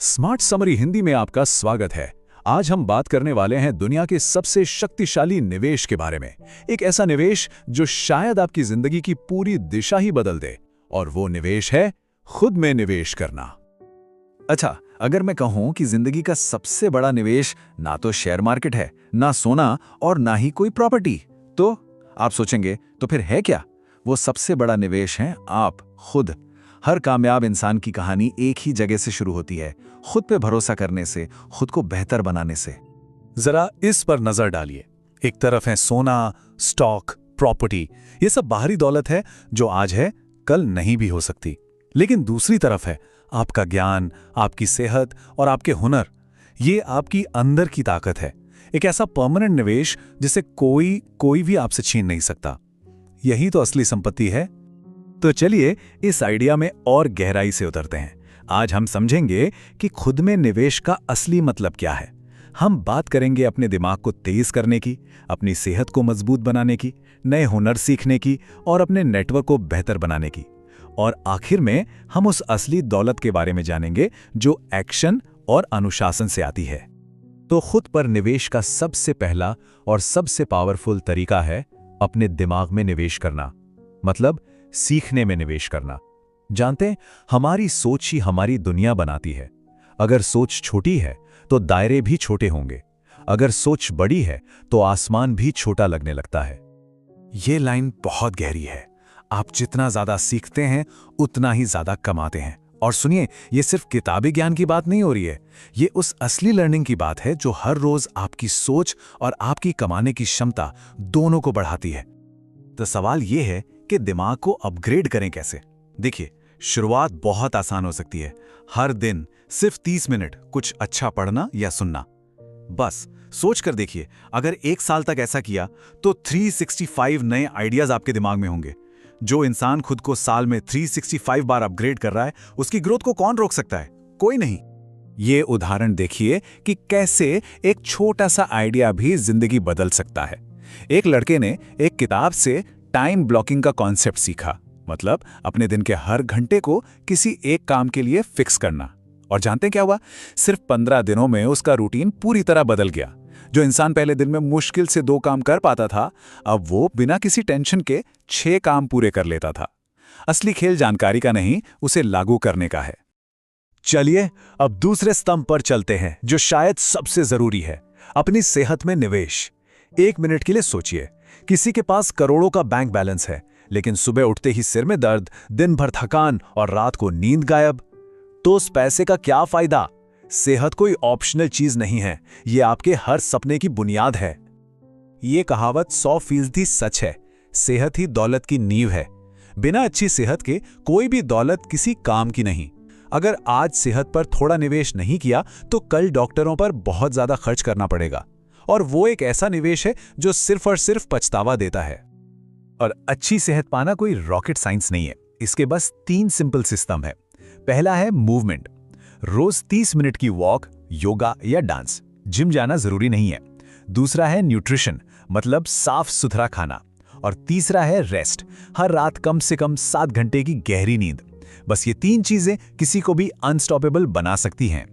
Smart summary Hindi में आपका स्वागत है। आज हम बात करने वाले हैं दुनिया के सबसे शक्तिशाली निवेश के बारे में। एक ऐसा निवेश जो शायद आपकी जिंदगी की पूरी दिशा ही बदल दे, और वो निवेश है खुद में निवेश करना। अच्छा, अगर मैं कहूं कि जिंदगी का सबसे बड़ा निवेश ना तो शेयर मार्केट है, ना सोना और ना ही कोई प्रॉपर्टी, तो आप सोचेंगे तो फिर है क्या? वो सबसे बड़ा निवेश है आप खुद। हर कामयाब इंसान की कहानी एक ही जगह से शुरू होती है, खुद पे भरोसा करने से, खुद को बेहतर बनाने से। जरा इस पर नजर डालिए। एक तरफ है सोना, स्टॉक, प्रॉपर्टी, ये सब बाहरी दौलत है जो आज है, कल नहीं भी हो सकती। लेकिन दूसरी तरफ है आपका ज्ञान, आपकी सेहत और आपके हुनर। ये आपकी अंदर की ताकत है, एक ऐसा परमानेंट निवेश जिसे कोई भी आपसे छीन नहीं सकता। यही तो असली संपत्ति है। तो चलिए इस आइडिया में और गहराई से उतरते हैं। आज हम समझेंगे कि खुद में निवेश का असली मतलब क्या है। हम बात करेंगे अपने दिमाग को तेज करने की, अपनी सेहत को मजबूत बनाने की, नए हुनर सीखने की और अपने नेटवर्क को बेहतर बनाने की। और आखिर में हम उस असली दौलत के बारे में जानेंगे जो एक्शन और अनुशासन से आती है। तो खुद पर निवेश का सबसे पहला और सबसे पावरफुल तरीका है अपने दिमाग में निवेश करना, मतलब सीखने में निवेश करना। जानते हैं, हमारी सोच ही हमारी दुनिया बनाती है। अगर सोच छोटी है तो दायरे भी छोटे होंगे, अगर सोच बड़ी है तो आसमान भी छोटा लगने लगता है। ये लाइन बहुत गहरी है। आप जितना ज्यादा सीखते हैं उतना ही ज्यादा कमाते हैं। और सुनिए, ये सिर्फ किताबी ज्ञान की बात नहीं हो रही है, ये उस असली लर्निंग की बात है जो हर रोज आपकी सोच और आपकी कमाने की क्षमता दोनों को बढ़ाती है। तो सवाल ये है कि दिमाग को अपग्रेड करें कैसे? देखिए, शुरुआत बहुत आसान हो सकती है। हर दिन सिर्फ 30 मिनट कुछ अच्छा पढ़ना या सुनना। बस सोच कर देखिए, अगर एक साल तक ऐसा किया तो 365 नए आइडियाज आपके दिमाग में होंगे। जो इंसान खुद को साल में 365 बार अपग्रेड कर रहा है, उसकी ग्रोथ को कौन रोक सकता है? कोई नहीं। ये उदाहरण देखिए कि कैसे एक छोटा सा आइडिया भी जिंदगी बदल सकता है। एक लड़के ने एक किताब से टाइम ब्लॉकिंग का कॉन्सेप्ट सीखा, मतलब अपने दिन के हर घंटे को किसी एक काम के लिए फिक्स करना। और जानते हैं क्या हुआ? सिर्फ 15 दिनों में उसका रूटीन पूरी तरह बदल गया। जो इंसान पहले दिन में मुश्किल से 2 काम कर पाता था, अब वो बिना किसी टेंशन के 6 काम पूरे कर लेता था। असली खेल जानकारी का नहीं, उसे लागू करने का है। चलिए अब दूसरे स्तंभ पर चलते हैं, जो शायद सबसे जरूरी है, अपनी सेहत में निवेश। 1 मिनट के लिए सोचिए, किसी के पास करोड़ों का बैंक बैलेंस है, लेकिन सुबह उठते ही सिर में दर्द, दिन भर थकान और रात को नींद गायब। तो उस पैसे का क्या फायदा? सेहत कोई ऑप्शनल चीज नहीं है, ये आपके हर सपने की बुनियाद है। ये कहावत 100% सच है। सेहत ही दौलत की नींव है। बिना अच्छी सेहत के कोई भी दौलत किसी काम की नहीं। अगर आज सेहत पर थोड़ा निवेश नहीं किया तो कल डॉक्टरों पर बहुत ज्यादा खर्च करना पड़ेगा। और वो एक ऐसा निवेश है जो सिर्फ और सिर्फ पछतावा देता है। और अच्छी सेहत पाना कोई रॉकेट साइंस नहीं है। इसके बस 3 सिंपल सिस्टम है। पहला है मूवमेंट। रोज 30 मिनट की वॉक, योगा या डांस। जिम जाना जरूरी नहीं है। दूसरा है न्यूट्रिशन, मतलब साफ सुथरा खाना। और तीसरा है रेस्ट, हर रात कम से कम 7 घंटे की गहरी नींद। बस ये 3 चीजें किसी को भी अनस्टॉपेबल बना सकती हैं।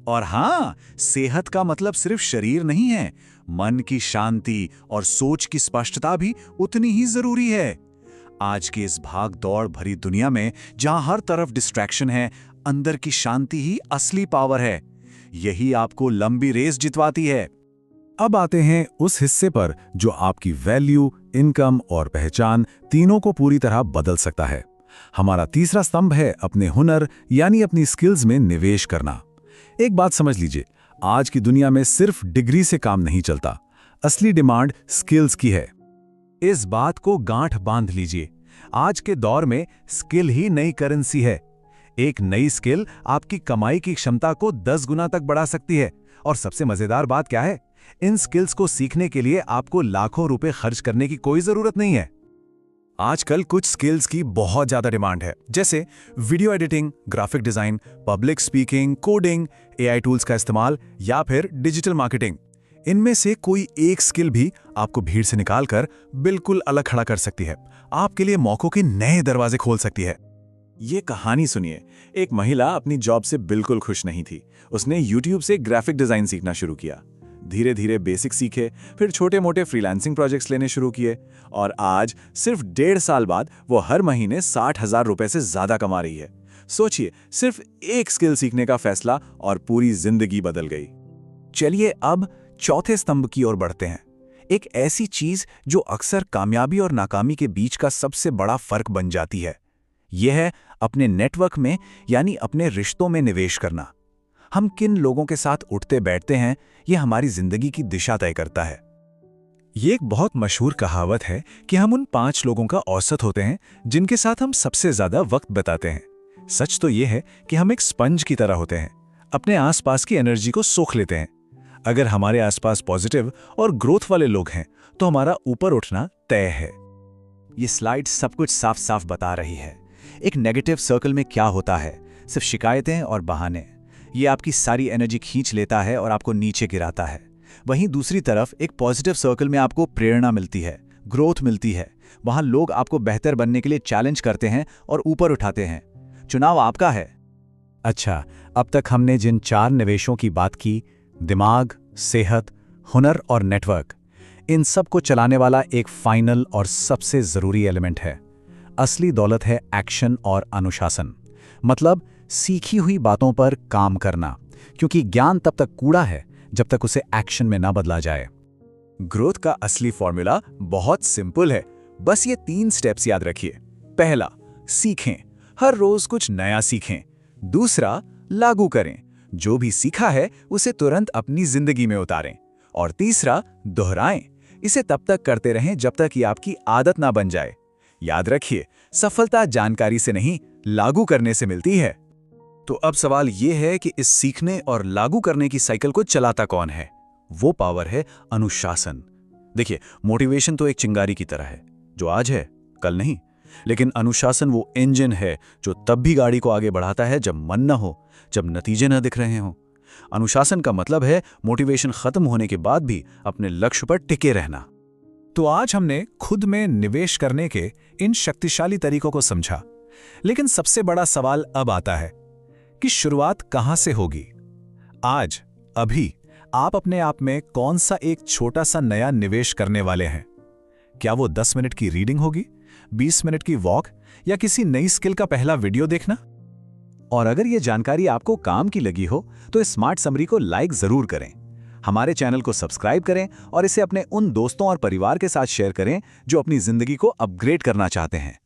और हाँ, सेहत का मतलब सिर्फ शरीर नहीं है, मन की शांति और सोच की स्पष्टता भी उतनी ही जरूरी है। आज की इस भाग दौड़ भरी दुनिया में जहां हर तरफ डिस्ट्रैक्शन है, अंदर की शांति ही असली पावर है। यही आपको लंबी रेस जितवाती है। अब आते हैं उस हिस्से पर जो आपकी वैल्यू, इनकम और पहचान तीनों को पूरी तरह बदल सकता है। हमारा तीसरा स्तंभ है अपने हुनर, यानी अपनी स्किल्स में निवेश करना। एक बात समझ लीजिए, आज की दुनिया में सिर्फ डिग्री से काम नहीं चलता। असली डिमांड स्किल्स की है। इस बात को गांठ बांध लीजिए। आज के दौर में स्किल ही नई करेंसी है। एक नई स्किल आपकी कमाई की क्षमता को 10 गुना तक बढ़ा सकती है। और सबसे मजेदार बात क्या है? इन स्किल्स को सीखने के लिए आपको लाखों रुपए खर्च करने की कोई जरूरत नहीं है। आजकल कुछ स्किल्स की बहुत ज्यादा डिमांड है, जैसे video editing, graphic design, public speaking, coding, AI tools का इस्तेमाल या फिर डिजिटल मार्केटिंग। इनमें से कोई एक स्किल भी आपको भीड़ से निकालकर बिल्कुल अलग खड़ा कर सकती है, आपके लिए मौकों के नए दरवाजे खोल सकती है। ये कहानी सुनिए। एक महिला अपनी जॉब से बिल्कुल खुश नहीं थी। उसने YouTube से ग्राफिक डिजाइन सीखना शुरू किया। धीरे धीरे बेसिक सीखे, फिर छोटे मोटे फ्रीलांसिंग प्रोजेक्ट्स लेने शुरू किए और आज सिर्फ 1.5 साल बाद वो हर महीने 60,000 रुपए से ज्यादा कमा रही है। सोचिए, सिर्फ एक स्किल सीखने का फैसला और पूरी जिंदगी बदल गई। चलिए अब चौथे स्तंभ की ओर बढ़ते हैं। एक ऐसी चीज जो अक्सर कामयाबी और नाकामी के बीच का सबसे बड़ा फर्क बन जाती है। यह है अपने नेटवर्क में, यानी अपने रिश्तों में निवेश करना। हम किन लोगों के साथ उठते बैठते हैं, यह हमारी जिंदगी की दिशा तय करता है। ये एक बहुत मशहूर कहावत है कि हम उन 5 लोगों का औसत होते हैं जिनके साथ हम सबसे ज्यादा वक्त बिताते हैं। सच तो यह है कि हम एक स्पंज की तरह होते हैं, अपने आसपास की एनर्जी को सोख लेते हैं। अगर हमारे आसपास पॉजिटिव और ग्रोथ वाले लोग हैं तो हमारा ऊपर उठना तय है। ये स्लाइड सब कुछ साफ साफ बता रही है। एक नेगेटिव सर्कल में क्या होता है? सिर्फ शिकायतें और बहाने। ये आपकी सारी एनर्जी खींच लेता है और आपको नीचे गिराता है। वहीं दूसरी तरफ एक पॉजिटिव सर्कल में आपको प्रेरणा मिलती है, ग्रोथ मिलती है। वहां लोग आपको बेहतर बनने के लिए चैलेंज करते हैं और ऊपर उठाते हैं। चुनाव आपका है। अच्छा, अब तक हमने जिन 4 निवेशों की बात की, दिमाग, सेहत, हुनर और नेटवर्क, इन सब को चलाने वाला एक फाइनल और सबसे जरूरी एलिमेंट है। असली दौलत है एक्शन और अनुशासन। मतलब सीखी हुई बातों पर काम करना, क्योंकि ज्ञान तब तक कूड़ा है जब तक उसे एक्शन में ना बदला जाए। ग्रोथ का असली फॉर्मूला बहुत सिंपल है। बस ये 3 स्टेप्स याद रखिए। पहला, सीखें, हर रोज कुछ नया सीखें। दूसरा, लागू करें, जो भी सीखा है उसे तुरंत अपनी जिंदगी में उतारें। और तीसरा, दोहराएं, इसे तब तक करते रहें जब तक ये आपकी आदत ना बन जाए। याद रखिए, सफलता जानकारी से नहीं, लागू करने से मिलती है। तो अब सवाल यह है कि इस सीखने और लागू करने की साइकिल को चलाता कौन है? वो पावर है अनुशासन। देखिए, मोटिवेशन तो एक चिंगारी की तरह है, जो आज है कल नहीं। लेकिन अनुशासन वो इंजन है जो तब भी गाड़ी को आगे बढ़ाता है जब मन न हो, जब नतीजे न दिख रहे हों। अनुशासन का मतलब है मोटिवेशन खत्म होने के बाद भी अपने लक्ष्य पर टिके रहना। तो आज हमने खुद में निवेश करने के इन शक्तिशाली तरीकों को समझा। लेकिन सबसे बड़ा सवाल अब आता है कि शुरुआत कहां से होगी? आज, अभी आप अपने आप में कौन सा एक छोटा सा नया निवेश करने वाले हैं? क्या वो 10 मिनट की रीडिंग होगी, 20 मिनट की वॉक, या किसी नई स्किल का पहला वीडियो देखना? और अगर ये जानकारी आपको काम की लगी हो तो इस स्मार्ट समरी को लाइक जरूर करें। हमारे चैनल को सब्सक्राइब करें और इसे अपने उन दोस्तों और परिवार के साथ शेयर करें जो अपनी जिंदगी को अपग्रेड करना चाहते हैं।